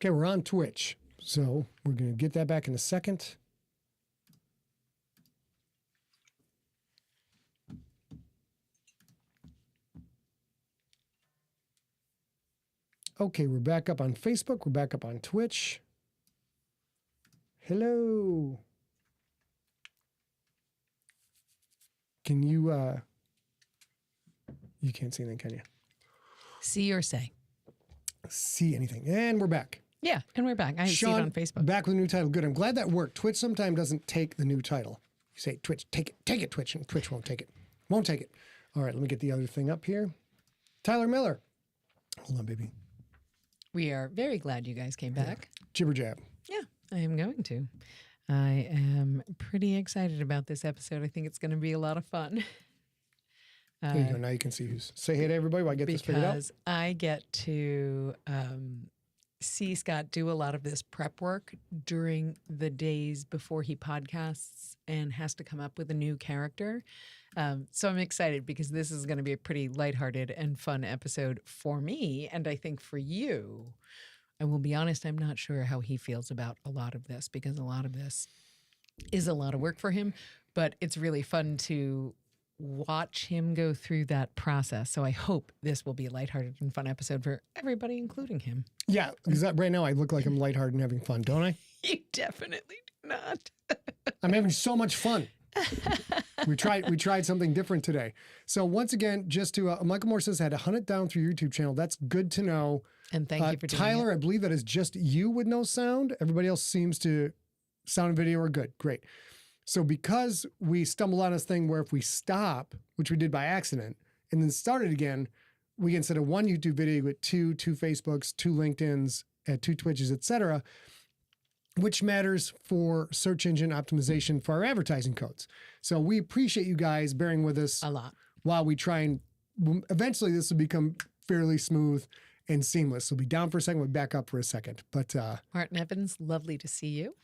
Okay, we're on Twitch. So we're going to get that back in a second. Okay, we're back up on Facebook. We're back up on Twitch. Hello. Can you, you can't see anything, can you? See or say. See anything. And we're back. Yeah, and we're back. I see it on Facebook. Back with a new title. Good. I'm glad that worked. Twitch sometimes doesn't take the new title. You say, Twitch, take it, Twitch, and Twitch won't take it. Won't take it. All right, let me get the other thing up here. Tyler Miller. Hold on, baby. We are very glad you guys came back. Jibber jab. Yeah, I am going to. I am pretty excited about this episode. I think it's going to be a lot of fun. There you go. Now you can see who's. Say hey to everybody while I get this figured out. Because I get to see Scott do a lot of this prep work during the days before he podcasts and has to come up with a new character. So I'm excited because this is going to be a pretty lighthearted and fun episode for me. And I think for you, I will be honest, I'm not sure how he feels about a lot of this because a lot of this is a lot of work for him, but it's really fun to watch him go through that process. So I hope this will be a lighthearted and fun episode for everybody, including him. Yeah, because right now I look like I'm lighthearted and having fun, don't I? You definitely do not. I'm having so much fun. We tried something different today. So once again, just to Michael Moore says, I had to hunt it down through your YouTube channel. That's good to know. And thank you for doing Tyler, it. I believe that is just you with no sound. Everybody else seems to sound and video are good. Great. So because we stumbled on this thing where if we stop, which we did by accident, and then start it again, we can set a one YouTube video with two Facebooks, 2 LinkedIns, 2 Twitches, etc., which matters for search engine optimization for our advertising codes. So we appreciate you guys bearing with us A lot. while we try and eventually this will become fairly smooth and seamless. We'll be down for a second, we'll be back up for a second. But Martin Evans, lovely to see you.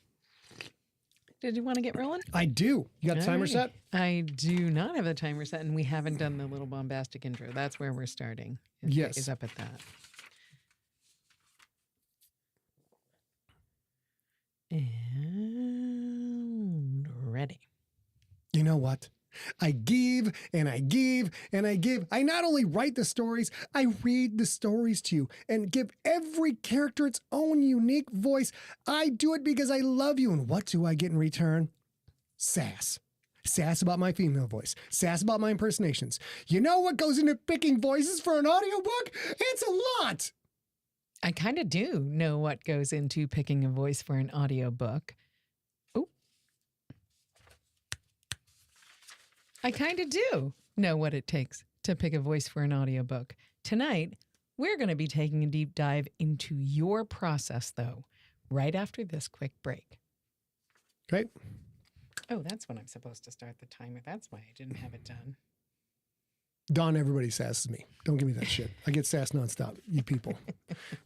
Did you want to get rolling? I do. You got the timer All right. set? I do not have the timer set, and we haven't done the little bombastic intro. That's where we're starting. Yes. Is up at that. And ready. You know what? I give and I give and I give. I not only write the stories, I read the stories to you and give every character its own unique voice. I do it because I love you. And what do I get in return? Sass. Sass about my female voice. Sass about my impersonations. You know what goes into picking voices for an audiobook? It's a lot. I kind of do know what goes into picking a voice for an audiobook. Oh. I kind of do know what it takes to pick a voice for an audiobook. Tonight, we're going to be taking a deep dive into your process, though, right after this quick break. Okay. Oh, that's when I'm supposed to start the timer. That's why I didn't have it done. Don, everybody sasses me. Don't give me that shit. I get sassed nonstop, you people.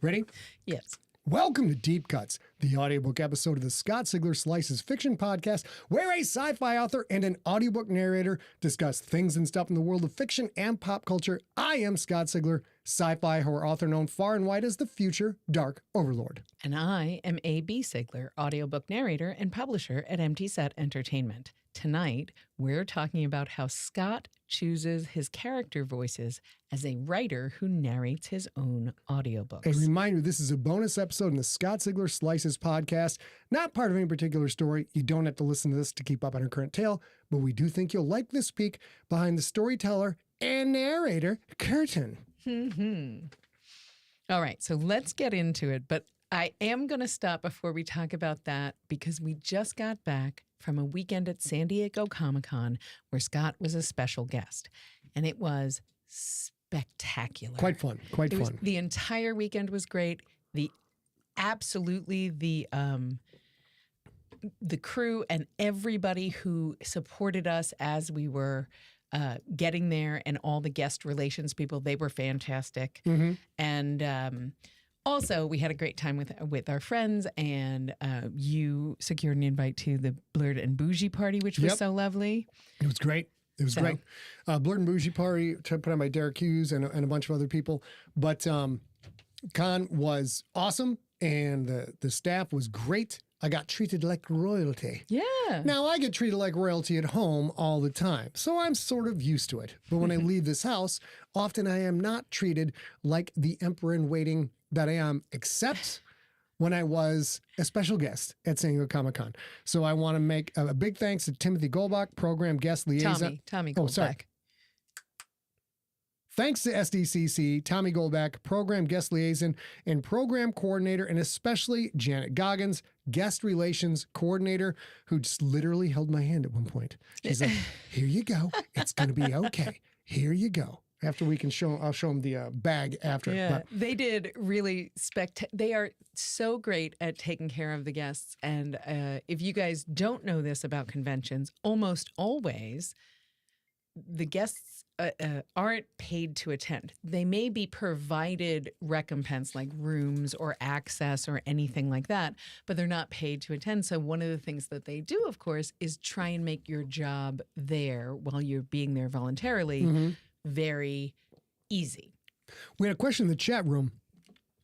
Ready? Yes. Welcome to Deep Cuts, the audiobook episode of the Scott Sigler Slices Fiction Podcast, where a sci-fi author and an audiobook narrator discuss things and stuff in the world of fiction and pop culture. I am Scott Sigler, sci-fi horror author known far and wide as the future Dark Overlord. And I am A.B. Sigler, audiobook narrator and publisher at Empty Set Entertainment. Tonight, we're talking about how Scott chooses his character voices as a writer who narrates his own audiobooks. A reminder, this is a bonus episode in the Scott Sigler Slices podcast, not part of any particular story. You don't have to listen to this to keep up on our current tale, but we do think you'll like this peek behind the storyteller and narrator curtain. All right, so let's get into it. But I am going to stop before we talk about that because we just got back from a weekend at San Diego Comic-Con where Scott was a special guest. And it was spectacular. Quite fun. Quite fun. The entire weekend was great. The crew and everybody who supported us as we were getting there and all the guest relations people, they were fantastic. And also, we had a great time with our friends, and you secured an invite to the Blurred and Bougie party, which was so lovely. It was great. It was great. Blurred and Bougie party put on by Derek Hughes and a bunch of other people. But Con was awesome. and the staff was great. I got treated like royalty. Yeah. Now, I get treated like royalty at home all the time, so I'm sort of used to it. But when I leave this house, often I am not treated like the emperor in waiting that I am, except when I was a special guest at San Diego Comic-Con. So I want to make a big thanks to Timothy Goldbach, program guest liaison. Tommy Oh, Goldbach. sorry. Thanks to SDCC, Tommy Goldbach, program guest liaison and program coordinator, and especially Janet Goggins, guest relations coordinator, who just literally held my hand at one point. She's like, here you go. It's going to be okay. Here you go. After we can I'll show them the bag after. Yeah, But they did really they are so great at taking care of the guests. And if you guys don't know this about conventions, almost always the guests aren't paid to attend. They may be provided recompense like rooms or access or anything like that, but they're not paid to attend. So one of the things that they do, of course, is try and make your job there while you're being there voluntarily very easy. we had a question in the chat room.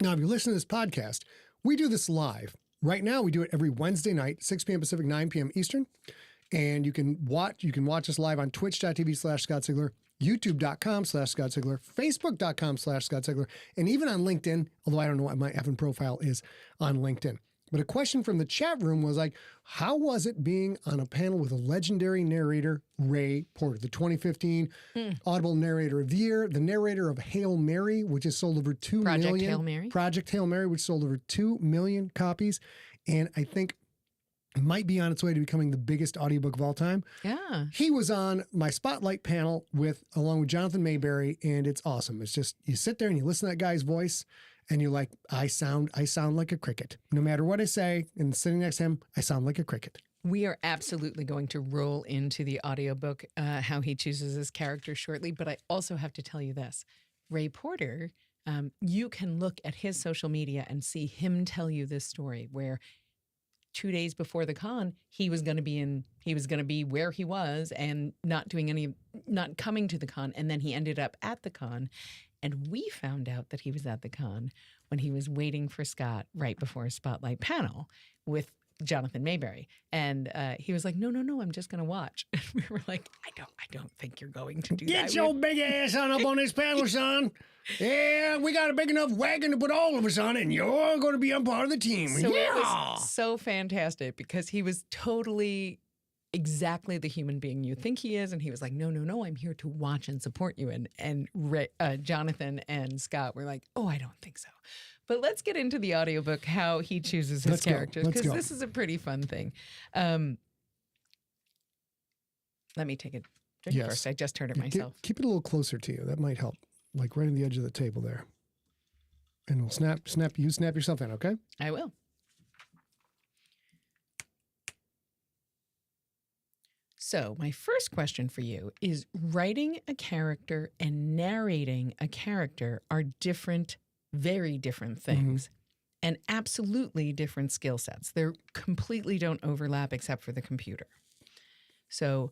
Now, if you listen to this podcast, we do this live. Right now, we do it every Wednesday night, 6 p.m. Pacific, 9 p.m. Eastern. And you can watch us live on twitch.tv/Scott Sigler, youtube.com/Scott Sigler, facebook.com/Scott Sigler, and even on LinkedIn, although I don't know what my effing profile is on LinkedIn. But a question from the chat room was like, how was it being on a panel with a legendary narrator, Ray Porter, the 2015 Audible Narrator of the Year, the narrator of Hail Mary, which has sold over 2 million. Project Hail Mary. Project Hail Mary, which sold over 2 million copies. And I think might be on its way to becoming the biggest audiobook of all time. Yeah. He was on my Spotlight panel along with Jonathan Mayberry, and it's awesome. It's just, you sit there and you listen to that guy's voice, and you're like, I sound like a cricket. No matter what I say, and sitting next to him, I sound like a cricket. We are absolutely going to roll into the audiobook, how he chooses his character shortly. But I also have to tell you this. Ray Porter, you can look at his social media and see him tell you this story where 2 days before the con, he was going to be where he was and not coming to the con. And then he ended up at the con. And we found out that he was at the con when he was waiting for Scott right before a Spotlight panel with Jonathan Mayberry. And he was like, no, I'm just going to watch. And we were like, I don't think you're going to do that. Get your big ass on up on this panel, son. Yeah, we got a big enough wagon to put all of us on, and you're going to be a part of the team. So yeah. it was so fantastic because he was totally exactly the human being you think he is. And he was like, no, I'm here to watch and support you. And Jonathan and Scott were like, oh, I don't think so. But let's get into the audiobook, how he chooses his characters, because this is a pretty fun thing. Let me take a drink first. I just heard it myself. Keep it a little closer to you. That might help. Like right on the edge of the table there. And we'll snap yourself in, okay? I will. So my first question for you is, writing a character and narrating a character are different, very different things, and absolutely different skill sets. They completely don't overlap except for the computer. So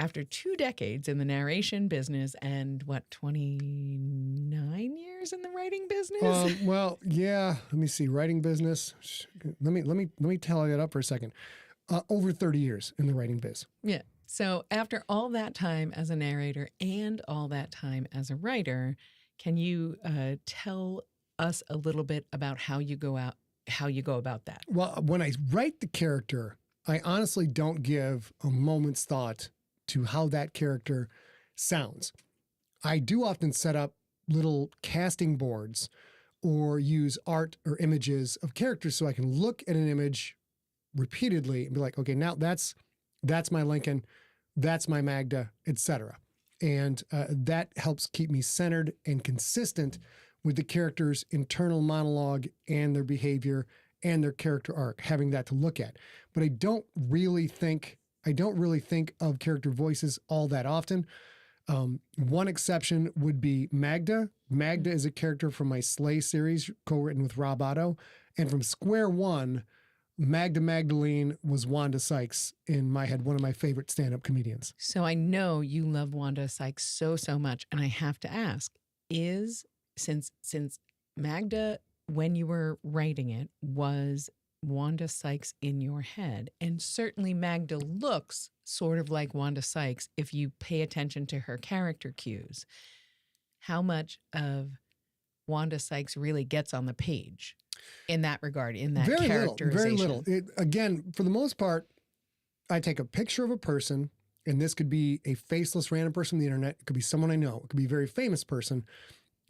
after 2 decades in the narration business and 29 years in the writing business? Well, yeah. Let me see. Writing business. Let me tally that up for a second. Over 30 years in the writing biz. Yeah. So after all that time as a narrator and all that time as a writer, can you tell us a little bit about how you go about that? Well, when I write the character, I honestly don't give a moment's thought to how that character sounds. I do often set up little casting boards or use art or images of characters so I can look at an image repeatedly and be like, okay, now that's my Lincoln, that's my Magda, etc. And that helps keep me centered and consistent with the character's internal monologue and their behavior and their character arc, having that to look at. But I don't really think of character voices all that often. One exception would be Magda. Magda is a character from my Slay series, co-written with Rob Otto. And from square one, Magda Magdalene was Wanda Sykes, in my head, one of my favorite stand-up comedians. So I know you love Wanda Sykes so much, and I have to ask, since Magda when you were writing it, was Wanda Sykes in your head? And certainly Magda looks sort of like Wanda Sykes if you pay attention to her character cues. How much of Wanda Sykes really gets on the page in that regard, in that Very characterization? Very little. Again, for the most part, I take a picture of a person, and this could be a faceless random person on the internet. It could be someone I know. It could be a very famous person.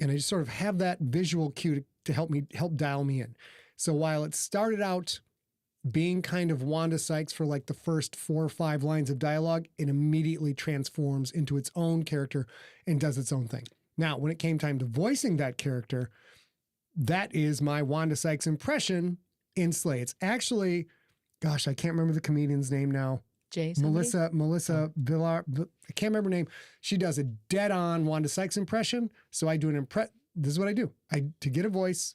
And I just sort of have that visual cue to help dial me in. So while it started out being kind of Wanda Sykes for like the first 4 or 5 lines of dialogue, it immediately transforms into its own character and does its own thing. Now, when it came time to voicing that character, that is my Wanda Sykes impression in Slay. It's actually, gosh, I can't remember the comedian's name now. Melissa Villar. I can't remember her name. She does a dead-on Wanda Sykes impression. So I do this is what I do. To get a voice,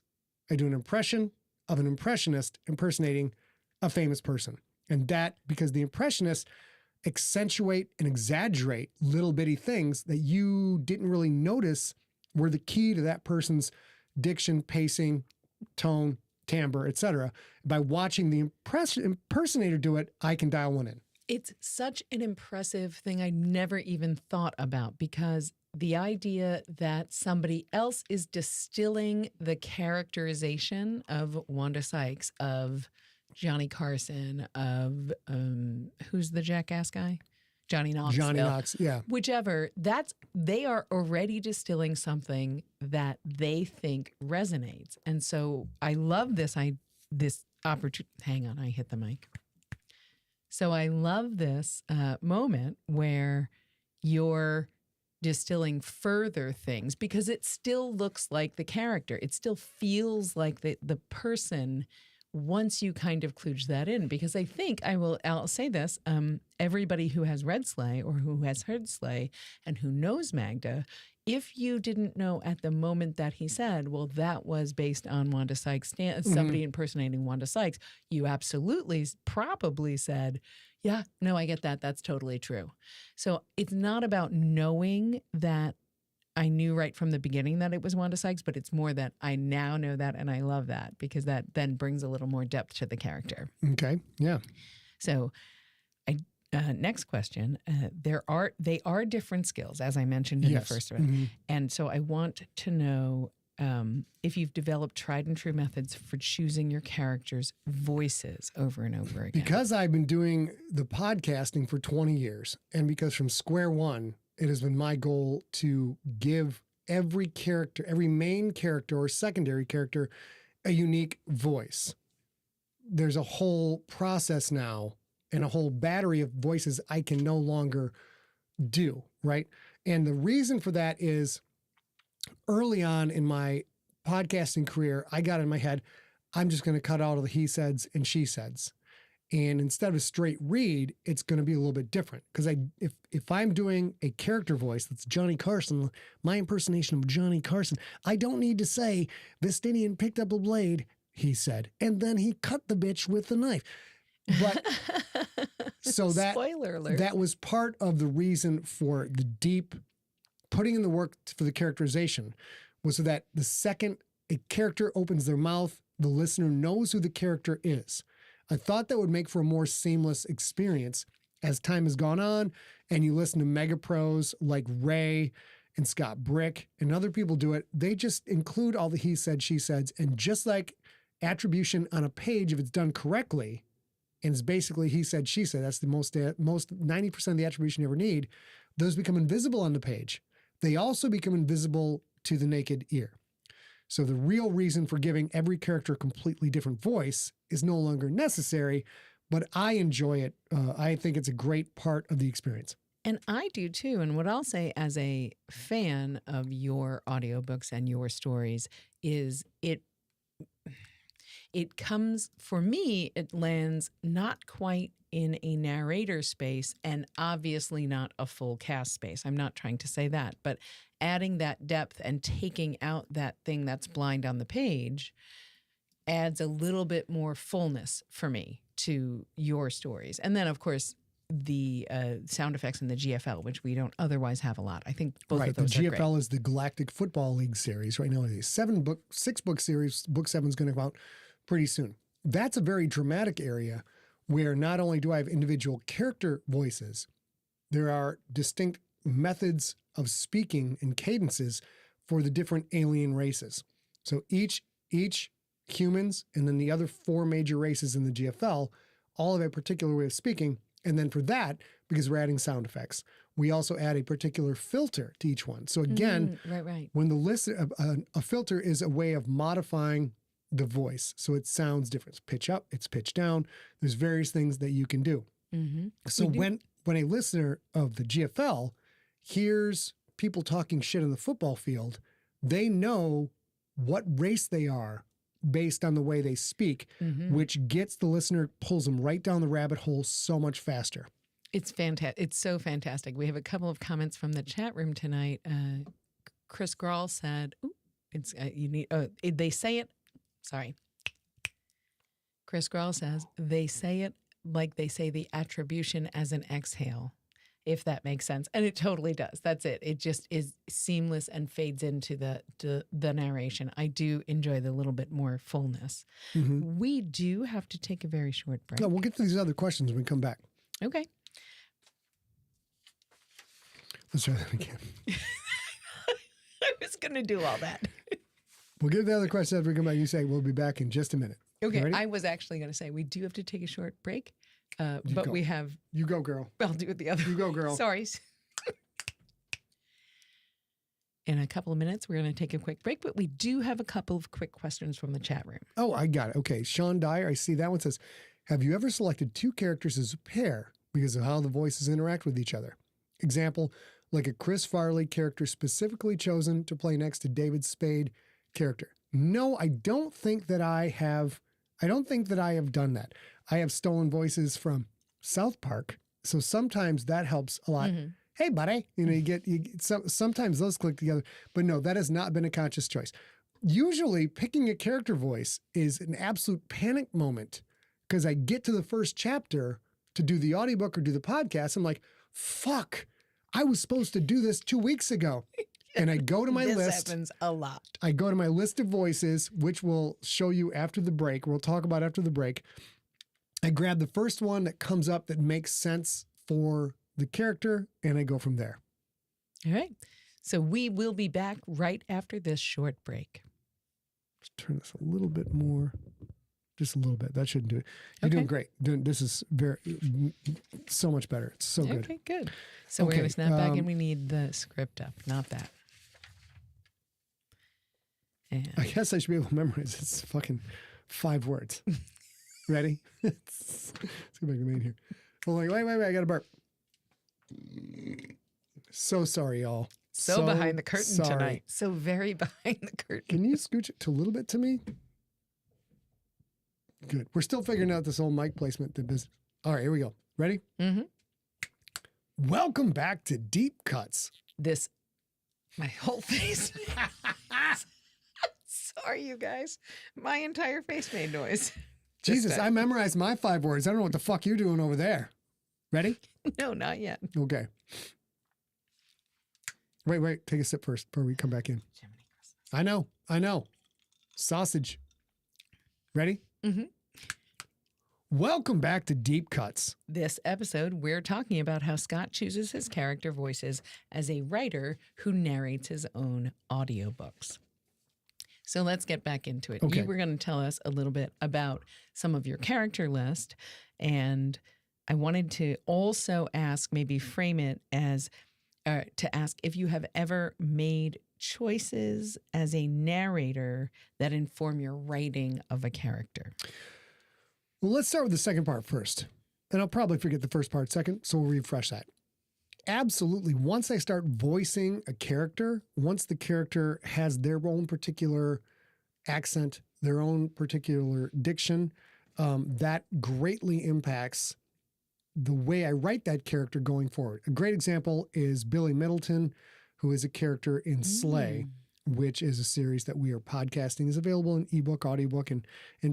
I do an impression of an impressionist impersonating a famous person. And that, because the impressionists accentuate and exaggerate little bitty things that you didn't really notice were the key to that person's diction, pacing, tone, timbre, etc. By watching the impersonator do it, I can dial one in. It's such an impressive thing I never even thought about, because the idea that somebody else is distilling the characterization of Wanda Sykes, of Johnny Carson, of who's the jackass guy? Johnny Knoxville. Johnny Knox, yeah. Whichever, they are already distilling something that they think resonates. And so I love this opportunity. Hang on, I hit the mic. So I love this moment where you're distilling further things, because it still looks like the character. It still feels like the person, once you kind of kludge that in. Because I think I'll say this, everybody who has read Slay or who has heard Slay and who knows Magda, if you didn't know at the moment that he said, well, that was based on Wanda Sykes, somebody impersonating Wanda Sykes, you absolutely probably said, yeah, no, I get that. That's totally true. So it's not about knowing that I knew right from the beginning that it was Wanda Sykes, but it's more that I now know that, and I love that, because that then brings a little more depth to the character. Okay, yeah. So next question. They are different skills, as I mentioned in the first one. And so I want to know if you've developed tried and true methods for choosing your characters' voices over and over again. Because I've been doing the podcasting for 20 years, and because from square one, it has been my goal to give every character, every main character or secondary character, a unique voice. There's a whole process now and a whole battery of voices I can no longer do, right? And the reason for that is early on in my podcasting career, I got in my head, I'm just going to cut out all the he saids and she saids. And instead of a straight read, it's going to be a little bit different. Because if I'm doing a character voice that's Johnny Carson, my impersonation of Johnny Carson, I don't need to say, Vestinian picked up a blade, he said, and then he cut the bitch with the knife. But so Spoiler alert. That was part of the reason for the deep putting in the work for the characterization, was so that the second a character opens their mouth, the listener knows who the character is. I thought that would make for a more seamless experience. As time has gone on and you listen to mega pros like Ray and Scott Brick and other people do it, they just include all the he said, she said, and just like attribution on a page, if it's done correctly, and it's basically he said, she said, that's the most 90% of the attribution you ever need, those become invisible on the page. They also become invisible to the naked ear. So the real reason for giving every character a completely different voice is no longer necessary, but I enjoy it. I think it's a great part of the experience. And I do too. And what I'll say as a fan of your audiobooks and your stories is it comes, for me, it lands not quite in a narrator space and obviously not a full cast space. I'm not trying to say that, but adding that depth and taking out that thing that's blind on the page adds a little bit more fullness for me to your stories. And then, of course, the sound effects in the GFL, which we don't otherwise have a lot. I think both Right. of The those are great. GFL is the Galactic Football League series. Right now, it's a 6-book series. Book 7 is going to come out pretty soon. That's a very dramatic area where not only do I have individual character voices, there are distinct methods of speaking and cadences for the different alien races. So each humans and then the other 4 major races in the GFL all have a particular way of speaking. And then for that, because we're adding sound effects, we also add a particular filter to each one. So again, Right. when the list, a filter is a way of modifying the voice. So it sounds different. It's pitch up, it's pitch down. There's various things that you can do. Mm-hmm. So when a listener of the GFL hears people talking shit on the football field, they know what race they are based on the way they speak, which gets the listener, pulls them right down the rabbit hole so much faster. It's fantastic. It's so fantastic. We have a couple of comments from the chat room tonight. Chris Grawl said, "It's you need." They say it. Sorry. Chris Grawl says they say it like they say the attribution as an exhale, if that makes sense, and it totally does. That's it. It just is seamless and fades into the narration. I do enjoy the little bit more fullness. We do have to take a very short break. No, we'll get to these other questions when we come back. Okay. Let's try that again. I was going to do all that. We'll get to the other questions as we come back. You say we'll be back in just a minute. Okay. Ready? I was actually going to say we do have to take a short break, but go. we have. You go, girl. I'll do it the other. You go, girl. Sorry. In a couple of minutes, we're going to take a quick break, but we do have a couple of quick questions from the chat room. Oh, I got it. Okay. Sean Dyer, I see that one says, have you ever selected 2 characters as a pair because of how the voices interact with each other? Example, like a Chris Farley character specifically chosen to play next to David Spade character. No, I don't think that I have done that. I have stolen voices from South Park. So sometimes that helps a lot. Hey, buddy, you get sometimes those click together, but no, that has not been a conscious choice. Usually picking a character voice is an absolute panic moment because I get to the first chapter to do the audiobook or do the podcast. I'm like, fuck, I was supposed to do this 2 weeks ago. And I go to my list. This happens a lot. I go to my list of voices, which we'll show you after the break. We'll talk about after the break. I grab the first one that comes up that makes sense for the character, and I go from there. All right. So we will be back right after this short break. Let's turn this a little bit more. Just a little bit. That shouldn't do it. You're doing great. This is so much better. It's so good. Okay, good. So we're going to snap back and we need the script up, not that. And I guess I should be able to memorize. It's fucking 5 words. Ready? Let's go back to the main here. Hold on. Wait. I got to burp. So sorry, y'all. So behind the curtain sorry. tonight. So very behind the curtain. Can you scooch it to a little bit to me? Good. We're still figuring out this whole mic placement. All right, here we go. Ready? Welcome back to Deep Cuts. My whole face. Sorry, you guys. My entire face made noise. Jesus, I memorized my 5 words. I don't know what the fuck you're doing over there. Ready? No, not yet. Okay. Wait. Take a sip first before we come back in. I know. Sausage. Ready? Welcome back to Deep Cuts. This episode, we're talking about how Scott chooses his character voices as a writer who narrates his own audiobooks. So let's get back into it. Okay. You were going to tell us a little bit about some of your character list, and I wanted to also ask, maybe frame it as, to ask if you have ever made choices as a narrator that inform your writing of a character. Well, let's start with the second part first. And I'll probably forget the first part second, so we'll refresh that. Absolutely. Once I start voicing a character, once the character has their own particular accent, their own particular diction, that greatly impacts the way I write that character going forward. A great example is Billy Middleton, who is a character in Slay, which is a series that we are podcasting. Is available in ebook, audiobook, and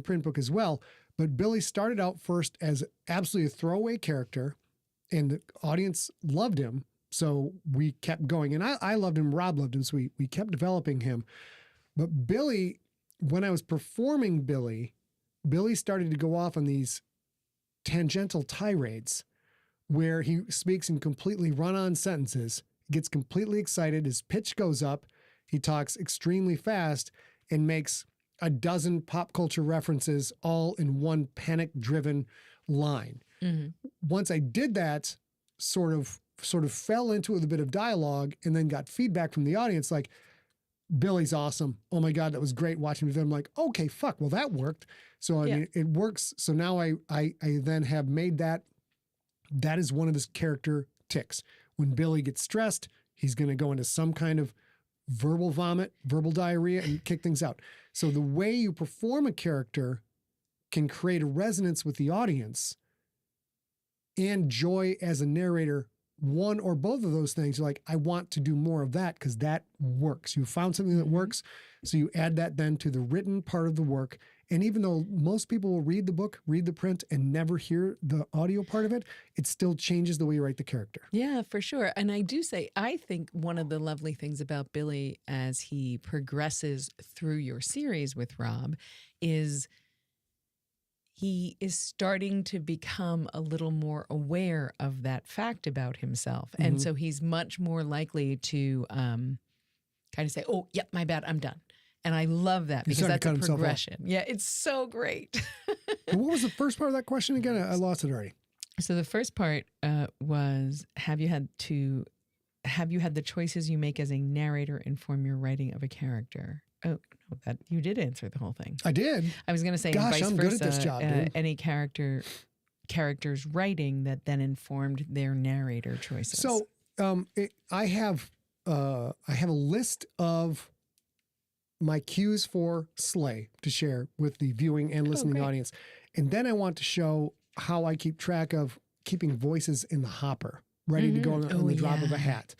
print book as well. But Billy started out first as absolutely a throwaway character, and the audience loved him. So we kept going, and I loved him. Rob loved him. So we kept developing him. But Billy, when I was performing Billy started to go off on these tangential tirades where he speaks in completely run-on sentences, gets completely excited, his pitch goes up, he talks extremely fast and makes a dozen pop culture references all in one panic-driven line. Mm-hmm. Once I did that, sort of fell into it with a bit of dialogue and then got feedback from the audience like, Billy's awesome. Oh my God, that was great watching him. I'm like, okay, fuck, well that worked. So I mean, it works. So now I then have made that is one of his character tics. When Billy gets stressed, he's going to go into some kind of verbal vomit, verbal diarrhea, and kick things out. So the way you perform a character can create a resonance with the audience and joy as a narrator. One or both of those things, you're like, I want to do more of that because that works. You found something that works. So you add that then to the written part of the work. And even though most people will read the book, read the print, and never hear the audio part of it, it still changes the way you write the character. Yeah, for sure. And I do say, I think one of the lovely things about Billy as he progresses through your series with Rob is he is starting to become a little more aware of that fact about himself. Mm-hmm. And so he's much more likely to kind of say, oh, yep, my bad, I'm done. And I love that because that's a progression. Yeah, it's so great. What was the first part of that question again? I lost it already. So the first part was, have you had the choices you make as a narrator inform your writing of a character? Oh, no, that you did answer the whole thing. I did. I was going to say, gosh, vice I'm versa, good at this job, dude. Any character's writing that then informed their narrator choices. So I have a list of my cues for Slay to share with the viewing and listening audience. And then I want to show how I keep track of keeping voices in the hopper, ready to go on the drop of a hat.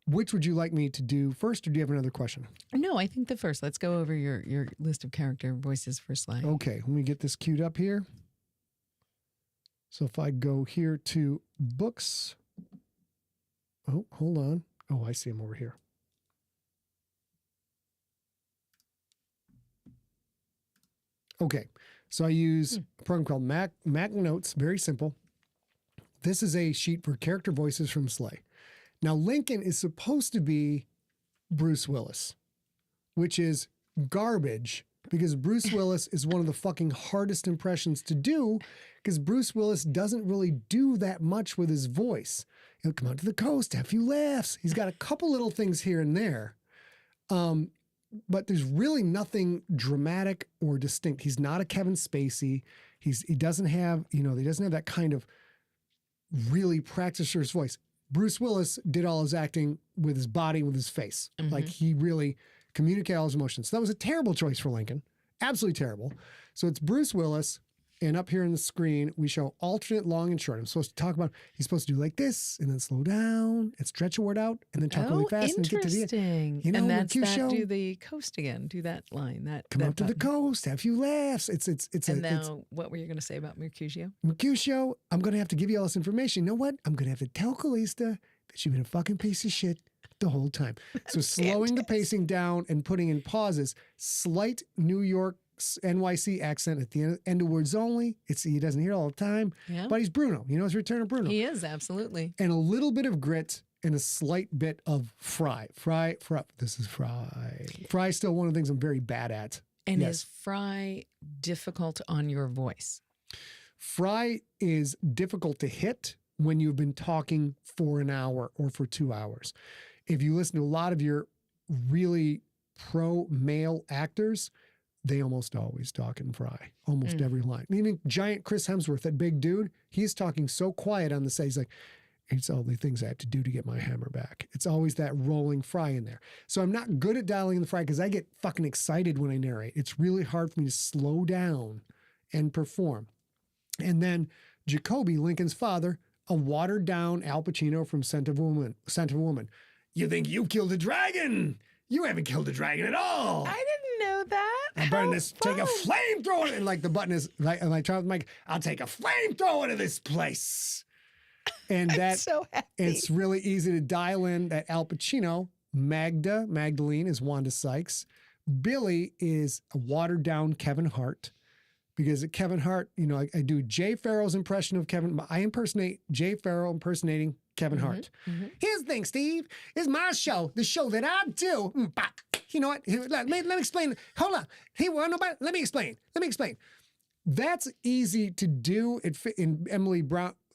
Which would you like me to do first, or do you have another question? No, I think the first. Let's go over your list of character voices for Slay. Okay, let me get this queued up here. So if I go here to books. Oh, hold on. Oh, I see him over here. Okay, so I use a program called Mac Notes, very simple. This is a sheet for character voices from Slay. Now, Lincoln is supposed to be Bruce Willis, which is garbage because Bruce Willis is one of the fucking hardest impressions to do because Bruce Willis doesn't really do that much with his voice. He'll come out to the coast, have a few laughs. He's got a couple little things here and there. But there's really nothing dramatic or distinct. He's not a Kevin Spacey. He doesn't have, he doesn't have that kind of really practicer's voice. Bruce Willis did all his acting with his body, with his face. Mm-hmm. Like he really communicated all his emotions. So that was a terrible choice for Lincoln. Absolutely terrible. So it's Bruce Willis. And up here on the screen, we show alternate long and short. I'm supposed to talk about, he's supposed to do like this and then slow down and stretch a word out and then talk really fast and get to the end. And that's that show. Do the coast again. Do that line. Come out to the coast, have a few laughs. What were you going to say about Mercutio? Mercutio, I'm going to have to give you all this information. You know what? I'm going to have to tell Callista that you've been a fucking piece of shit the whole time. So slowing the pacing down and putting in pauses, slight New York NYC accent at the end of words only. He doesn't hear it all the time, but he's Bruno. His Return of Bruno. He is, absolutely. And a little bit of grit and a slight bit of Fry. This is Fry. Fry's still one of the things I'm very bad at. And is Fry difficult on your voice? Fry is difficult to hit when you've been talking for an hour or for 2 hours. If you listen to a lot of your really pro male actors, they almost always talk in Fry, almost every line. Even giant Chris Hemsworth, that big dude, he's talking so quiet on the set. He's like, it's all the things I have to do to get my hammer back. It's always that rolling Fry in there. So I'm not good at dialing in the Fry because I get fucking excited when I narrate. It's really hard for me to slow down and perform. And then Jacoby, Lincoln's father, a watered down Al Pacino from Scent of a Woman. You think you killed a dragon? You haven't killed a dragon at all. I didn't know that. I burn this, take a flamethrower, and like the button is, like, and I try with Mike, I'll take a flamethrower to this place. And I'm that so happy. it's really easy to dial in that Al Pacino. Magdalene is Wanda Sykes. Billy is a watered down Kevin Hart. Because at Kevin Hart, I do Jay Farrow's impression of Kevin. I impersonate Jay Farrow impersonating Kevin Hart. Here's the thing, Steve. It's my show, the show that I do. You know what? Let me explain. Hold on. Hey, let me explain. That's easy to do. In Emily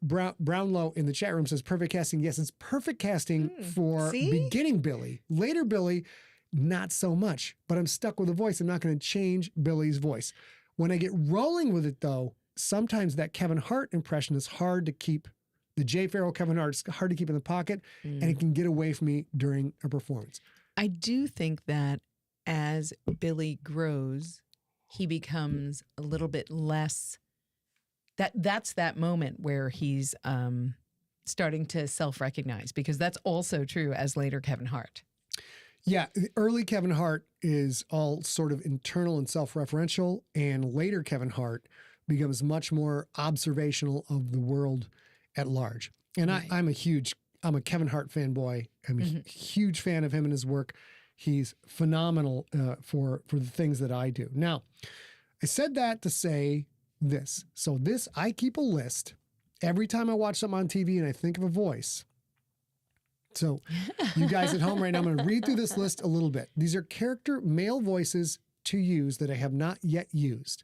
Brownlow in the chat room says perfect casting. Yes, it's perfect casting for beginning Billy. Later Billy, not so much. But I'm stuck with a voice. I'm not going to change Billy's voice. When I get rolling with it, though, sometimes that Kevin Hart impression is hard to keep. The Jay Farrow Kevin Hart is hard to keep in the pocket, and it can get away from me during a performance. I do think that as Billy grows, he becomes a little bit less. That's that moment where he's starting to self-recognize, because that's also true as later Kevin Hart. Yeah, the early Kevin Hart is all sort of internal and self-referential, and later Kevin Hart becomes much more observational of the world at large. And right. I'm a Kevin Hart fanboy. I'm a huge fan of him and his work. He's phenomenal for the things that I do. Now, I said that to say this. So I keep a list every time I watch something on TV and I think of a voice. So you guys at home right now, I'm going to read through this list a little bit. These are character male voices to use that I have not yet used.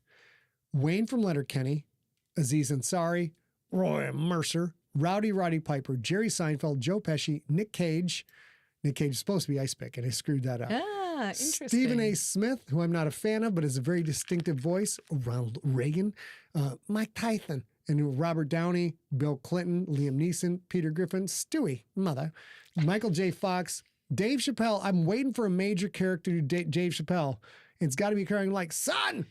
Wayne from Letterkenny, Aziz Ansari, Roy Mercer, Rowdy Roddy Piper, Jerry Seinfeld, Joe Pesci, Nick Cage. Nick Cage is supposed to be Ice Pick, and I screwed that up. Ah, interesting. Stephen A. Smith, who I'm not a fan of, but has a very distinctive voice. Ronald Reagan, Mike Tyson, and Robert Downey, Bill Clinton, Liam Neeson, Peter Griffin, Stewie, Mother, Michael J. Fox, Dave Chappelle. I'm waiting for a major character to Dave Chappelle. It's got to be occurring like, son,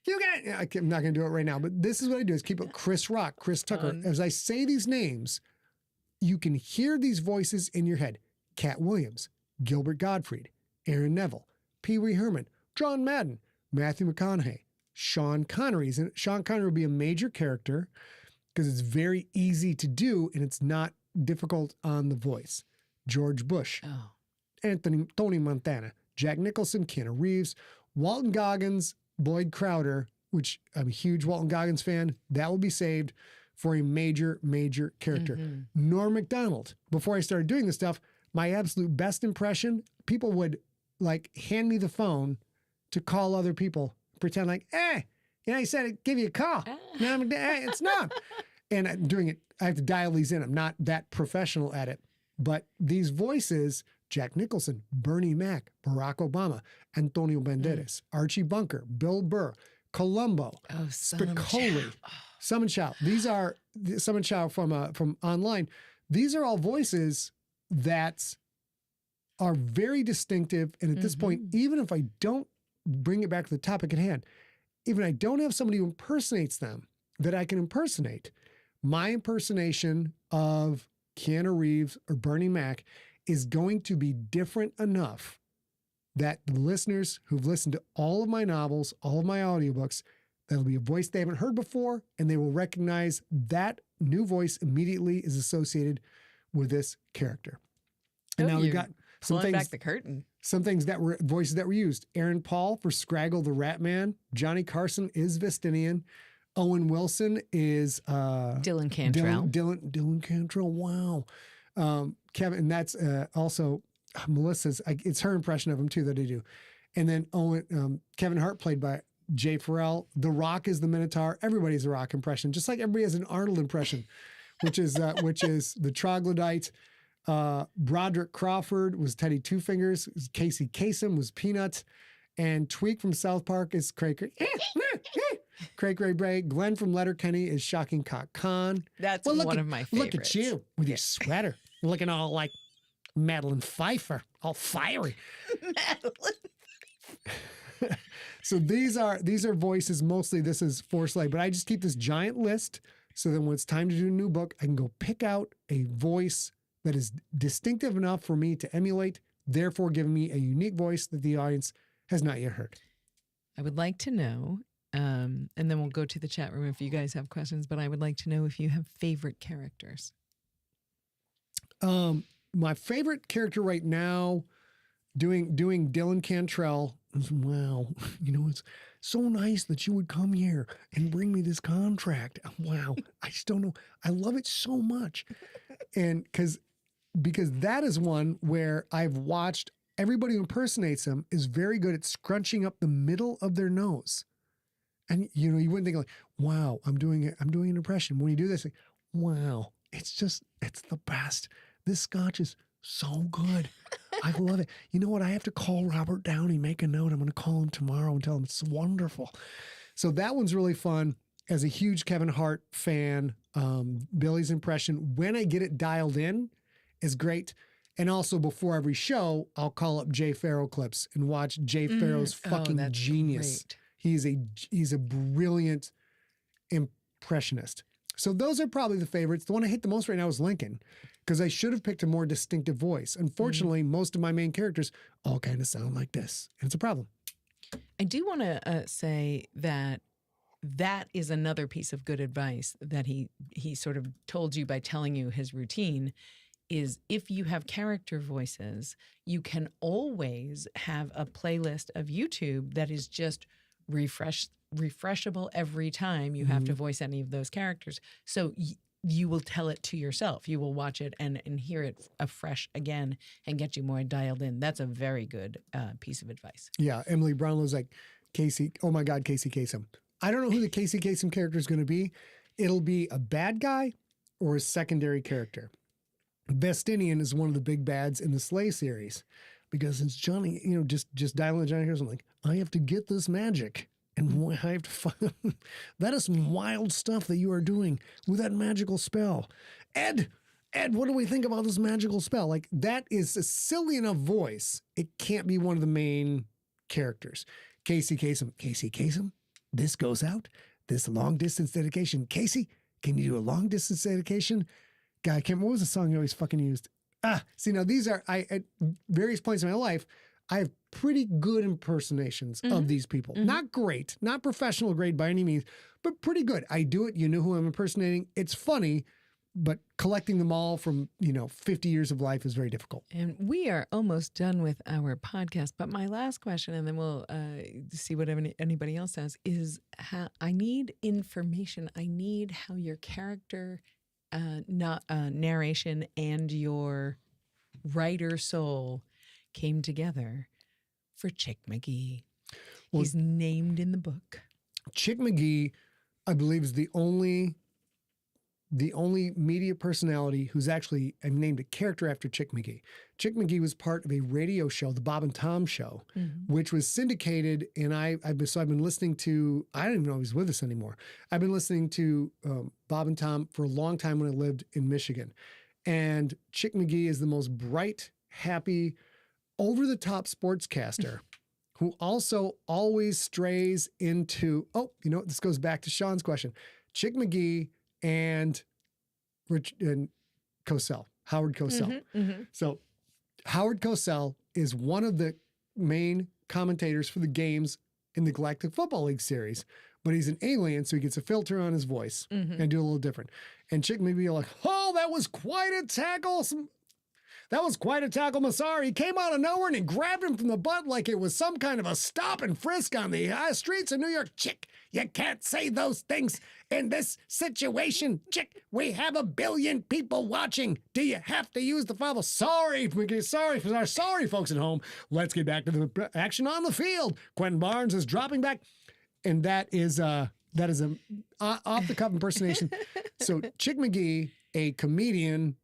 I'm not going to do it right now, but this is what I do is keep it Chris Rock, Chris Tucker. As I say these names, you can hear these voices in your head. Cat Williams, Gilbert Gottfried, Aaron Neville, Pee Wee Herman, John Madden, Matthew McConaughey, Sean Connery. And Sean Connery will be a major character because it's very easy to do and it's not difficult on the voice. George Bush, Tony Montana, Jack Nicholson, Keanu Reeves, Walton Goggins, Boyd Crowder, which I'm a huge Walton Goggins fan. That will be saved for a major, major character. Norm Macdonald. Before I started doing this stuff, my absolute best impression, people would like hand me the phone to call other people, pretend like, hey, he said it, give you a call. No, it's not. And I'm doing it, I have to dial these in. I'm not that professional at it. But these voices, Jack Nicholson, Bernie Mac, Barack Obama, Antonio Banderas, Archie Bunker, Bill Burr, Columbo, Spicoli, Summon Chow. These are Summon Chow from online. These are all voices that are very distinctive. And at this point, even if I don't bring it back to the topic at hand, even I don't have somebody who impersonates them that I can impersonate, my impersonation of Keanu Reeves or Bernie Mac is going to be different enough that the listeners who've listened to all of my novels, all of my audiobooks, that'll be a voice they haven't heard before, and they will recognize that new voice immediately is associated with this character. And now we've got some things, back the curtain. Some things that were voices that were used. Aaron Paul for Scraggle the Rat Man. Johnny Carson is Vestinian. Owen Wilson is Dylan Cantrell. Dylan Cantrell. Wow. Kevin, and that's also Melissa's. It's her impression of him too that I do. And then Kevin Hart played by Jay Farrell. The Rock is the Minotaur. Everybody's a Rock impression, just like everybody has an Arnold impression, which is the Troglodyte. Broderick Crawford was Teddy Two Fingers. Casey Kasem was Peanuts. And Tweak from South Park is Craig Ray Bray. Glenn from Letterkenny is Shocking Cock Khan. That's one of my favorites. Look at you with your sweater. Looking all like Madeline Pfeiffer, all fiery. Madeline. So these are voices. Mostly this is Force Light, but I just keep this giant list. So then when it's time to do a new book, I can go pick out a voice that is distinctive enough for me to emulate, therefore giving me a unique voice that the audience has not yet heard. I would like to know, and then we'll go to the chat room if you guys have questions, but I would like to know if you have favorite characters. My favorite character right now, doing Dylan Cantrell. Is, wow, it's so nice that you would come here and bring me this contract. Wow, I just don't know. I love it so much, and because that is one where I've watched everybody who impersonates him is very good at scrunching up the middle of their nose, and you wouldn't think like, wow, I'm doing an impression. When you do this, like, wow, it's the best. This scotch is so good. I love it. You know what? I have to call Robert Downey, make a note. I'm going to call him tomorrow and tell him it's wonderful. So that one's really fun. As a huge Kevin Hart fan, Billy's impression, when I get it dialed in, is great. And also before every show, I'll call up Jay Farrow clips and watch Jay Farrow's fucking genius. Great. He's a brilliant impressionist. So those are probably the favorites. The one I hate the most right now is Lincoln, because I should have picked a more distinctive voice. Unfortunately, most of my main characters all kind of sound like this, and it's a problem. I do want to say that is another piece of good advice that he sort of told you by telling you his routine is if you have character voices, you can always have a playlist of YouTube that is just refreshable every time you have to voice any of those characters. So you will tell it to yourself. You will watch it and hear it afresh again and get you more dialed in. That's a very good piece of advice. Yeah. Emily Brownlow's like, Casey, oh my God, Casey Kasem. I don't know who the Casey Kasem character is going to be. It'll be a bad guy or a secondary character. Vestinian is one of the big bads in the Slay series because it's Johnny, just dialing Johnny Harrison like, I have to get this magic. And I have to find, that is some wild stuff that you are doing with that magical spell. Ed, what do we think about this magical spell? Like, that is a silly enough voice. It can't be one of the main characters. Casey Kasem, this goes out, this long distance dedication. Casey, can you do a long distance dedication? God, I can't remember, what was the song you always fucking used? See, now these are, at various points in my life, I have pretty good impersonations of these people. Not great, not professional grade by any means, but pretty good. I do it. You know who I'm impersonating. It's funny, but collecting them all from, 50 years of life is very difficult. And we are almost done with our podcast. But my last question, and then we'll see what anybody else has, is how I need information. I need how your character narration and your writer soul came together for Chick McGee. Well, he's named in the book. Chick McGee, I believe, is the only media personality who's actually named a character after Chick McGee. Chick McGee was part of a radio show, the Bob and Tom Show, which was syndicated. And I've been listening to, I don't even know if he's with us anymore. I've been listening to Bob and Tom for a long time when I lived in Michigan. And Chick McGee is the most bright, happy, over-the-top sportscaster who also always strays into, this goes back to Sean's question. Chick McGee and Cosell, Howard Cosell. So Howard Cosell is one of the main commentators for the games in the Galactic Football League series, but he's an alien, so he gets a filter on his voice and do a little different. And Chick McGee like, oh, that was quite a tackle. That was quite a tackle, Massari. He came out of nowhere and he grabbed him from the butt like it was some kind of a stop and frisk on the streets of New York. Chick, you can't say those things in this situation. Chick, we have 1 billion people watching. Do you have to use the file? Sorry, for our sorry folks at home. Let's get back to the action on the field. Quentin Barnes is dropping back. And that is a off-the-cuff impersonation. So Chick McGee, a comedian,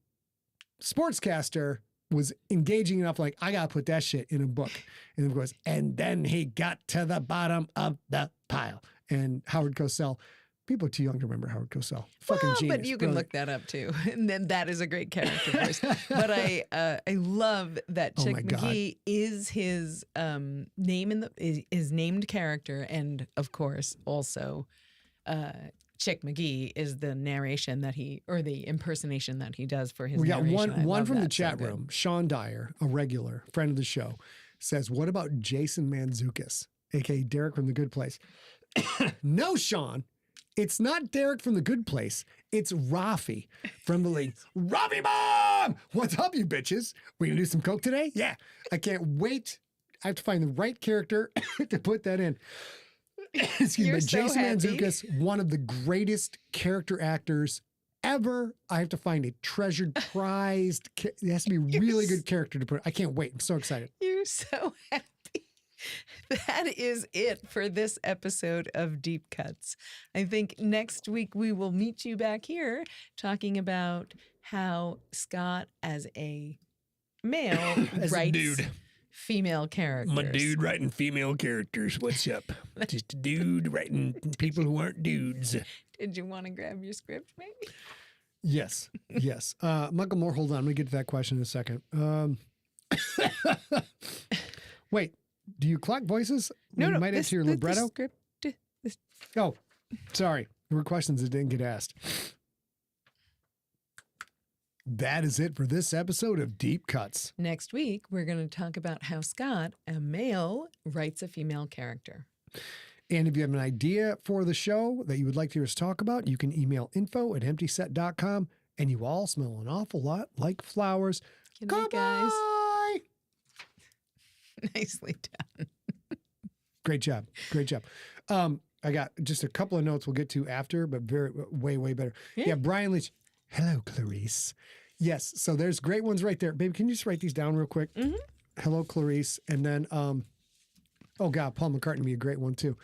sportscaster, was engaging enough, like, I got to put that shit in a book. And of course, and then he got to the bottom of the pile. And Howard Cosell, people are too young to remember Howard Cosell. Fucking genius. But you can look that up too. And then that is a great character voice. But I love that Chick McGee is his name is named character. And of course, also Chick McGee is the narration the impersonation that he does for his narration. We got one from the chat room. Sean Dyer, a regular friend of the show, says, what about Jason Mantzoukas, a.k.a. Derek from The Good Place? No, Sean, it's not Derek from The Good Place. It's Rafi from the league. Rafi boy! What's up, you bitches? We gonna do some coke today? Yeah. I can't wait. I have to find the right character to put that in. Excuse You're me. so Jason happy. Mantzoukas, one of the greatest character actors ever. I have to find a treasured, prized. It has to be a really good character to put. I can't wait. I'm so excited. You're so happy. That is it for this episode of Deep Cuts. I think next week we will meet you back here talking about how Scott, as a male, As a writes dude. female characters. I'm a dude writing female characters. What's up? Just a dude writing people who aren't dudes. Did you want to grab your script, maybe? Yes. Yes. Michael Moore, hold on. I'm going to get to that question in a second. Wait, do you clock voices? No, You might enter your libretto? The script. Oh, sorry. There were questions that didn't get asked. That is it for this episode of Deep Cuts. Next week, we're going to talk about how Scott, a male, writes a female character. And if you have an idea for the show that you would like to hear us talk about, you can email info@emptyset.com. And you all smell an awful lot like flowers. Good night, guys. Goodbye. Nicely done. Great job. Great job. I got just a couple of notes we'll get to after, but way better. Yeah, Brian Leach. Hello, Clarice. Yes, so there's great ones right there. Baby, can you just write these down real quick? Mm-hmm. Hello, Clarice. And then, oh God, Paul McCartney would be a great one too.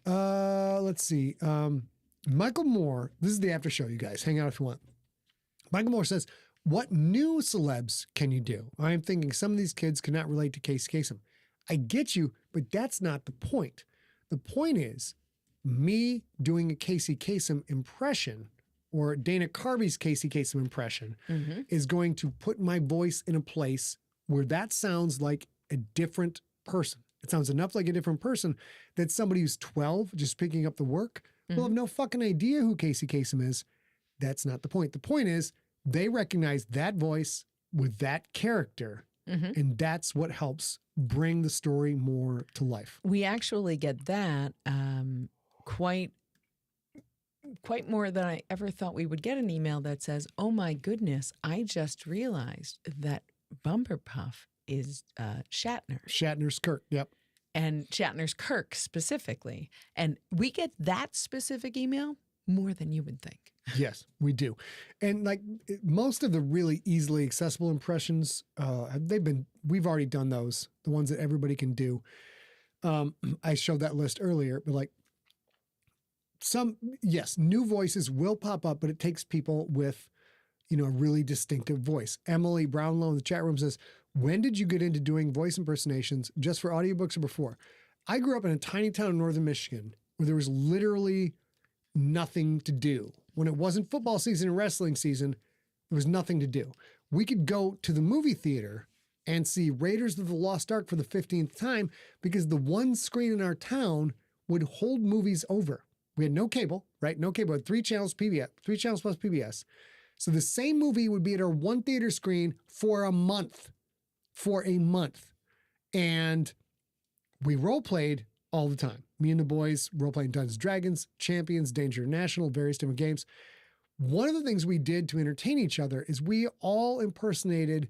Let's see. Michael Moore, this is the after show, you guys. Hang out if you want. Michael Moore says, what new celebs can you do? I'm thinking some of these kids cannot relate to Casey Kasem. I get you, but that's not the point. The point is me doing a Casey Kasem impression or Dana Carvey's Casey Kasem impression is going to put my voice in a place where that sounds like a different person. It sounds enough like a different person that somebody who's 12 just picking up the work will have no fucking idea who Casey Kasem is. That's not the point. The point is they recognize that voice with that character, and that's what helps bring the story more to life. We actually get that quite more than I ever thought we would get an email that says, oh my goodness, I just realized that Bumper Puff is Shatner. Shatner's Kirk, yep. And Shatner's Kirk specifically. And we get that specific email more than you would think. Yes, we do. And like most of the really easily accessible impressions, we've already done those, the ones that everybody can do. I showed that list earlier, but like new voices will pop up, but it takes people with, a really distinctive voice. Emily Brownlow in the chat room says, when did you get into doing voice impersonations just for audiobooks or before? I grew up in a tiny town in northern Michigan where there was literally nothing to do. When it wasn't football season and wrestling season, there was nothing to do. We could go to the movie theater and see Raiders of the Lost Ark for the 15th time because the one screen in our town would hold movies over. We had no cable, right? No cable. We had 3 channels, PBS, 3 channels plus PBS. So the same movie would be at our one theater screen for a month. And we role played all the time. Me and the boys role playing Dungeons & Dragons, Champions, Danger National, various different games. One of the things we did to entertain each other is we all impersonated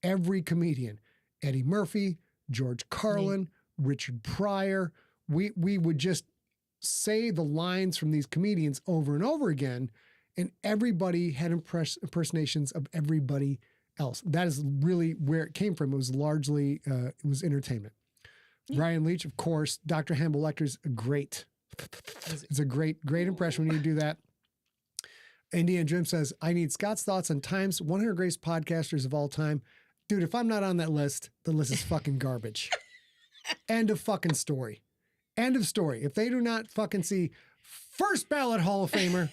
every comedian. Eddie Murphy, George Carlin, Richard Pryor. We would just say the lines from these comedians over and over again, and everybody had impersonations of everybody else. That is really where it came from. It was largely, it was entertainment. Ryan Leach, of course, Dr. Hannibal Lecter's great. It's a great impression when you do that. Indiana Jim says, I need Scott's thoughts on Time's 100 Greatest Podcasters of All Time. Dude, if I'm not on that list, the list is fucking garbage. End of fucking story. End of story. If they do not fucking see first ballot Hall of Famer,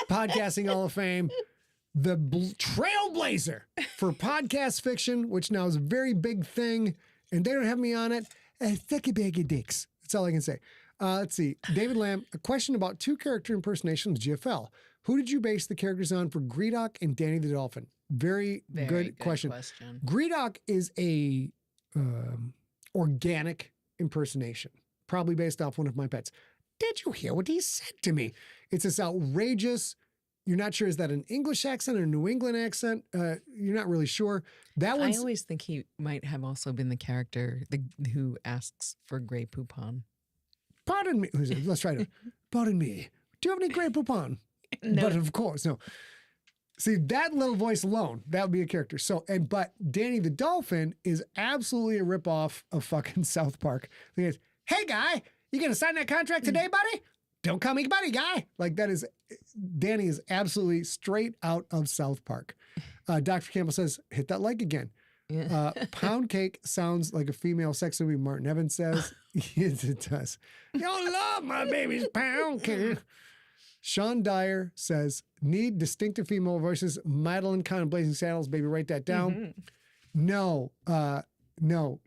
Podcasting Hall of Fame, the trailblazer for podcast fiction, which now is a very big thing, and they don't have me on it, suck a bag of dicks. That's all I can say. Let's see. David Lamb, a question about 2 character impersonations, GFL. Who did you base the characters on for Greedock and Danny the Dolphin? Very good question. Greedock is a organic impersonation, probably based off one of my pets. Did you hear what he said to me? It's this outrageous, you're not sure, is that an English accent or a New England accent? You're not really sure. That I one's, always think he might have also been the character who asks for Grey Poupon. pardon me. Let's try to, pardon me. Do you have any Grey Poupon? No. But of course, no. See, that little voice alone, that would be a character. So, but Danny the Dolphin is absolutely a ripoff of fucking South Park. He goes, hey guy, you gonna sign that contract today, buddy? Don't call me buddy, guy. Like that is, Danny is absolutely straight out of South Park. Dr. Campbell says, hit that like again. Pound cake sounds like a female sex movie, Martin Evans says. Yes, it does. Y'all love my baby's pound cake. Sean Dyer says, need distinctive female voices. Madeline Kahn, Blazing Saddles, baby, write that down. No,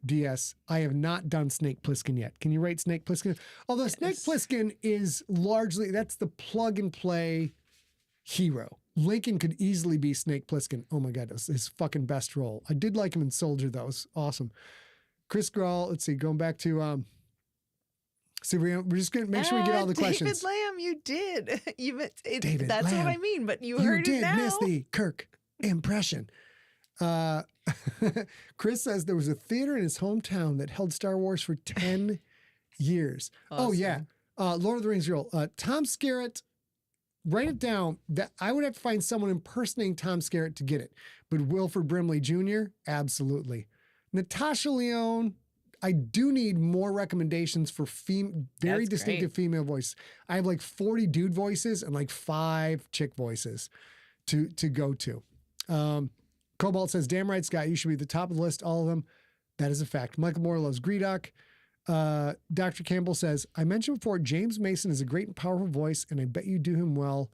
DS. I have not done Snake Plissken yet. Can you rate Snake Plissken? Although Snake Plissken is largely, that's the plug and play hero. Lincoln could easily be Snake Plissken. Oh my God, that's his fucking best role. I did like him in Soldier though. It was awesome. Chris Grawl, let's see, going back to, so we're just going to make sure we get all the questions. David Lamb, you did. David that's Lamb, what I mean, but you you heard did it now. miss the Kirk impression. Chris says there was a theater in his hometown that held Star Wars for 10 years. Awesome. Oh, yeah. Lord of the Rings girl. Tom Skerritt, write it down. That I would have to find someone impersonating Tom Skerritt to get it. But Wilford Brimley Jr., absolutely. Natasha Lyonne, I do need more recommendations for very That's distinctive great. female voice. I have like 40 dude voices and like 5 chick voices to go to. Cobalt says, damn right, Scott, you should be at the top of the list, all of them. That is a fact. Michael Moore loves Greedock. Dr. Campbell says, I mentioned before, James Mason is a great and powerful voice, and I bet you do him well.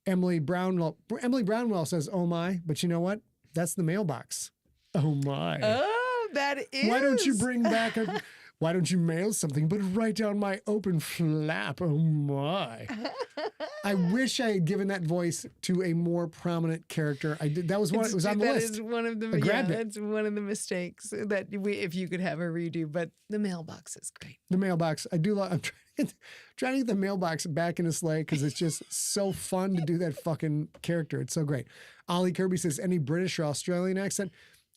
Emily Brownwell says, oh my, but you know what? That's the mailbox. Oh my. Oh, that is. Why don't you bring back why don't you mail something, but write down my open flap? Oh my. I wish I had given that voice to a more prominent character. I did. That was one. It was on the list. That is one of the. That's one of the mistakes that if you could have a redo. But the mailbox is great. The mailbox. I do love. I'm trying to get the mailbox back in a sleigh because it's just so fun to do that fucking character. It's so great. Ollie Kirby says, any British or Australian accent?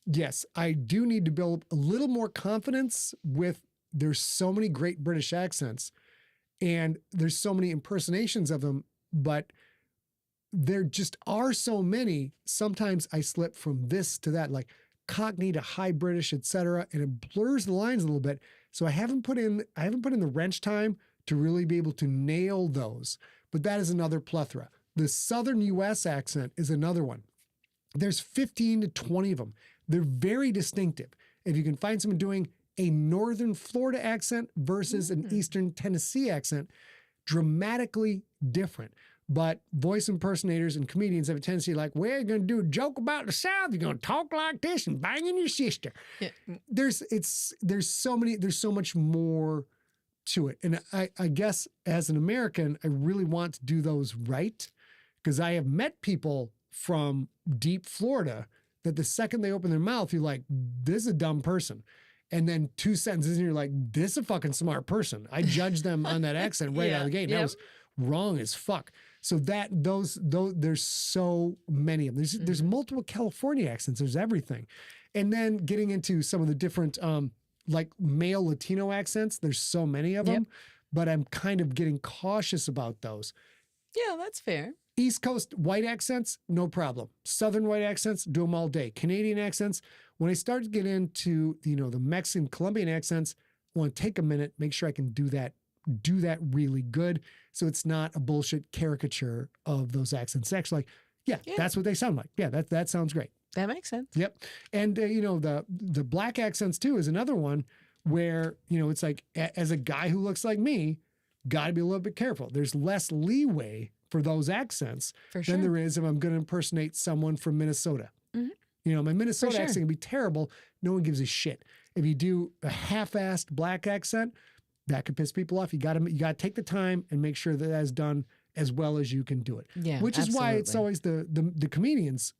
Yes, I do need to build a little more confidence with. There's so many great British accents, and there's so many impersonations of them, but there just are so many. Sometimes I slip from this to that, like Cockney to High British, etc., and it blurs the lines a little bit. So I haven't put in the wrench time to really be able to nail those. But that is another plethora. The Southern U.S. accent is another one. There's 15 to 20 of them. They're very distinctive. If you can find someone doing a Northern Florida accent versus an Eastern Tennessee accent, dramatically different. But voice impersonators and comedians have a tendency like, well, you're going to do a joke about the South. You're going to talk like this and banging your sister. Yeah. There's so much more to it. And I guess as an American, I really want to do those right, because I have met people from deep Florida that the second they open their mouth, you're like, this is a dumb person. And then 2 sentences and you're like, this is a fucking smart person. I judged them on that accent right out of the gate. Yep. That was wrong as fuck. So those there's so many of them. There's multiple California accents. There's everything. And then getting into some of the different like male Latino accents, there's so many of them, but I'm kind of getting cautious about those. Yeah, that's fair. East Coast white accents, no problem. Southern white accents, do them all day. Canadian accents, when I start to get into, the Mexican, Colombian accents, I want to take a minute, make sure I can do that really good. So it's not a bullshit caricature of those accents. It's actually like, that's what they sound like. Yeah, that sounds great. That makes sense. Yep. And, the black accents too is another one where, it's like, as a guy who looks like me, got to be a little bit careful. There's less leeway for those accents than there is if I'm going to impersonate someone from Minnesota. Mm-hmm. My Minnesota accent can be terrible. No one gives a shit. If you do a half-assed black accent, that could piss people off. You got to take the time and make sure that is done as well as you can do it. Yeah, which is why it's always the comedians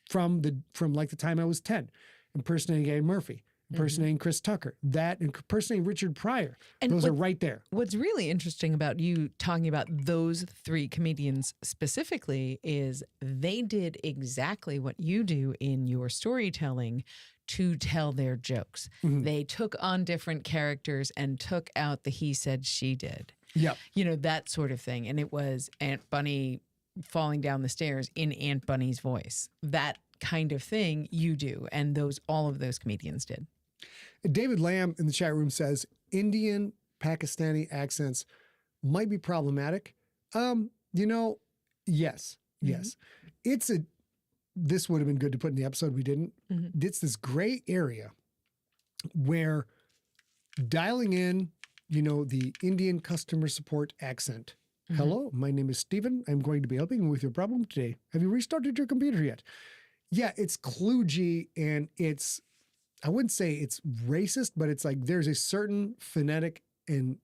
from like the time I was 10 impersonating Eddie Murphy. impersonating Chris Tucker, that impersonating Richard Pryor. And Those are right there. What's really interesting about you talking about those three comedians specifically is they did exactly what you do in your storytelling to tell their jokes. Mhm. They took on different characters and took out the he said, she did. Yep. You know, that sort of thing. And it was Aunt Bunny falling down the stairs in Aunt Bunny's voice. That kind of thing you do. And all of those comedians did. David Lamb in the chat room says Indian Pakistani accents might be problematic. Yes. This would have been good to put in the episode. We didn't. Mm-hmm. It's this gray area where dialing in, the Indian customer support accent. Mm-hmm. Hello, my name is Stephen. I'm going to be helping you with your problem today. Have you restarted your computer yet? Yeah, it's kludgy and I wouldn't say it's racist, but it's like there's a certain phonetic and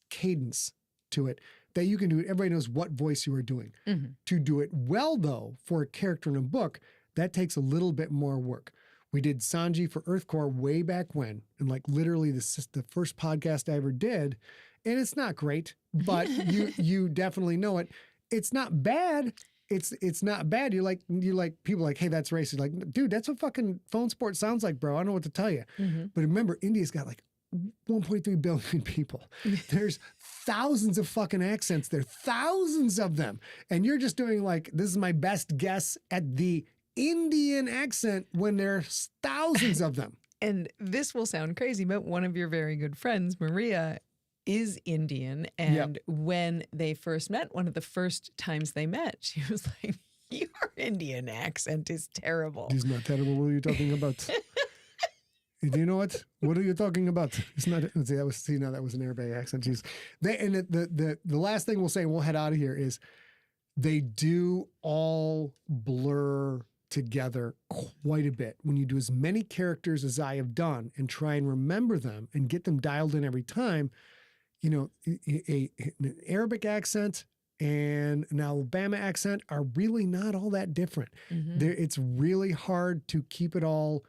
cadence to it that you can do. Everybody knows what voice you are doing. Mm-hmm. To do it well, though, for a character in a book, that takes a little bit more work. We did Sanji for Earthcore way back when, and like literally the first podcast I ever did, and it's not great, but you definitely know it. It's not bad. It's not bad. You like people like, hey, that's racist. Like, dude, that's what fucking phone sport sounds like, bro. I don't know what to tell you. Mm-hmm. But remember, India's got like 1.3 billion people. There's thousands of fucking accents. There are thousands of them. And you're just doing like, this is my best guess at the Indian accent when there's thousands of them. And this will sound crazy, but one of your very good friends, Maria, is Indian. And when they first met, one of the first times they met, she was like, your Indian accent is terrible. It's not terrible. What are you talking about? Do you know what? What are you talking about? It's not. See, that was an Arabic accent. Jeez. The last thing we'll say, and we'll head out of here, is they do all blur together quite a bit. When you do as many characters as I have done and try and remember them and get them dialed in every time, an Arabic accent and an Alabama accent are really not all that different. Mm-hmm. It's really hard to keep it all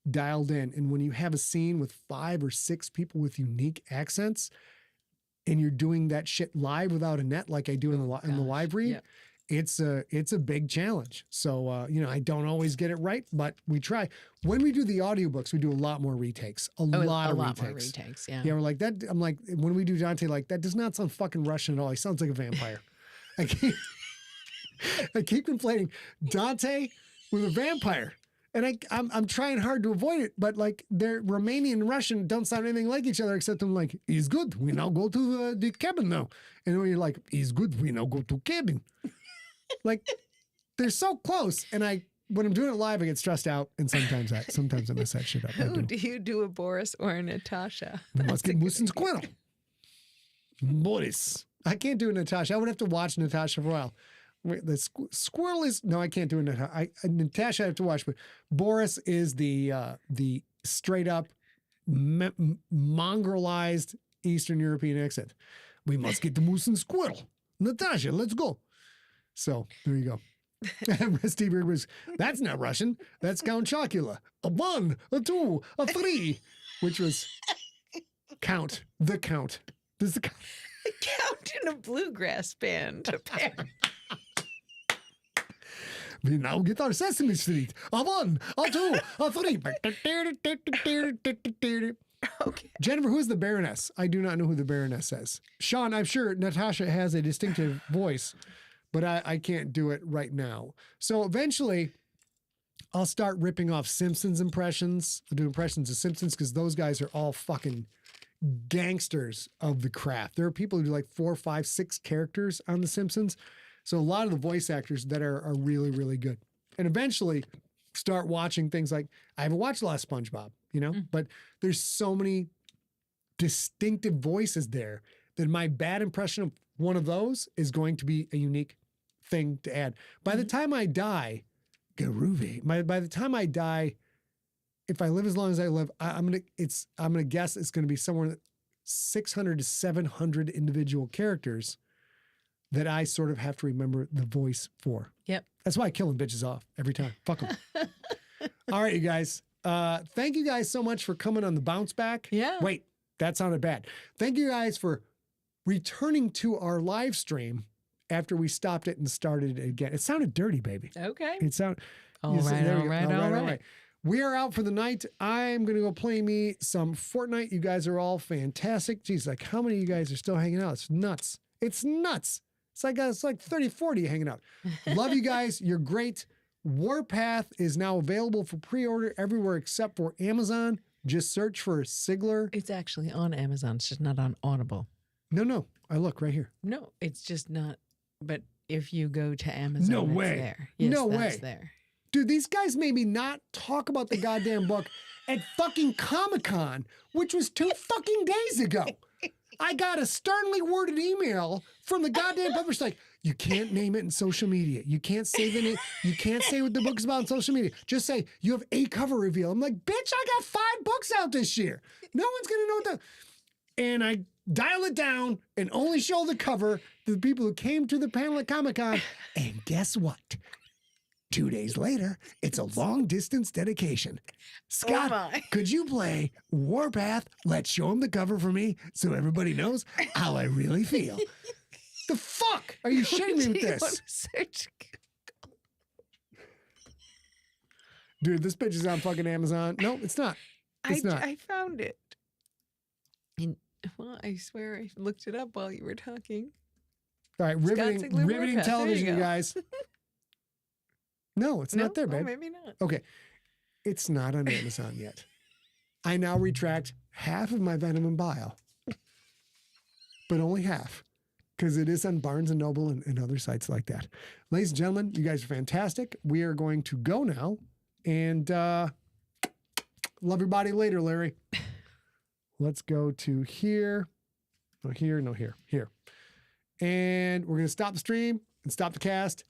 dialed in. And when you have a scene with 5 or 6 people with unique accents and you're doing that shit live without a net like I do in the live read, it's a big challenge. So, I don't always get it right, but we try. When we do the audiobooks, we do a lot more retakes, a lot more retakes. Yeah. Yeah. We're like that. I'm like, when we do Dante, like that does not sound fucking Russian at all. He sounds like a vampire. I keep conflating Dante with a vampire. And I'm trying hard to avoid it, but like they're Romanian and Russian don't sound anything like each other, except I'm like, he's good. We now go to the cabin now. And when you're like, he's good. We now go to cabin. Like they're so close. And when I'm doing it live, I get stressed out. And sometimes I mess that shit up. Who do you do, a Boris or a Natasha? We must get moose and squirrel. Boris. I can't do a Natasha. I would have to watch Natasha for a while. The squirrel is no, I can't do it. Natasha I have to watch, but Boris is the straight up mongrelized Eastern European accent. We must get the moose and squirrel. Natasha, let's go. So there you go. Steve was, that's not Russian. That's Count Chocula. A 1, a 2, a 3, which was Count. The Count. This is the Count. The Count in a bluegrass band, apparently. We now get our Sesame Street. A 1, a 2, a 3. Okay. Jennifer, who is the Baroness? I do not know who the Baroness is. Sean, I'm sure Natasha has a distinctive voice, but I can't do it right now. So eventually, I'll start ripping off Simpsons impressions. I'll do impressions of Simpsons because those guys are all fucking gangsters of the craft. There are people who do like 4, 5, 6 characters on The Simpsons. So a lot of the voice actors that are really, really good. And eventually start watching things like, I haven't watched a lot of SpongeBob, but there's so many distinctive voices there that my bad impression of one of those is going to be a unique thing to add. By the time I die, groovy. By the time I die, if I live as long as I live, I'm gonna guess it's gonna be somewhere 600 to 700 individual characters that I sort of have to remember the voice for. Yep. That's why I kill them bitches off every time. Fuck them. All right, you guys. Thank you guys so much for coming on the bounce back. Yeah. Wait, that sounded bad. Thank you guys for returning to our live stream after we stopped it and started it again. It sounded dirty, baby. Okay. It sounded. All right. We are out for the night. I'm going to go play me some Fortnite. You guys are all fantastic. Geez, like how many of you guys are still hanging out? It's nuts. It's nuts. It's like 30, 40 hanging out. Love you guys. You're great. Warpath is now available for pre-order everywhere except for Amazon. Just search for Sigler. It's actually on Amazon. It's just not on Audible. No. I look right here. No, it's just not. But if you go to Amazon, No way. It's there. Yes, No that's way. there. Dude, these guys made me not talk about the goddamn book at fucking Comic-Con, which was 2 fucking days ago. I got a sternly worded email from the goddamn publisher like, you can't name it in social media. You can't say the name. You can't say what the book's about in social media. Just say you have a cover reveal. I'm like, bitch, I got 5 books out this year. No one's going to know what the... And I dial it down and only show the cover to the people who came to the panel at Comic-Con. And guess what? 2 days later, it's a long distance dedication. Scott, could you play Warpath? Let's show him the cover for me so everybody knows how I really feel. The fuck? Are you shitting me with this? Dude, this bitch is on fucking Amazon. No, it's not. It's not. I found it. Well, I swear I looked it up while you were talking. All right, riveting Warpath. television, There you you go. guys. No, it's not there, babe. Maybe not. Okay. It's not on Amazon yet. I now retract half of my Venom and Bile, but only half because it is on Barnes & Noble and other sites like that. Ladies and gentlemen, you guys are fantastic. We are going to go now and love your body later, Larry. Let's go to here. No, here. And we're going to stop the stream and stop the cast.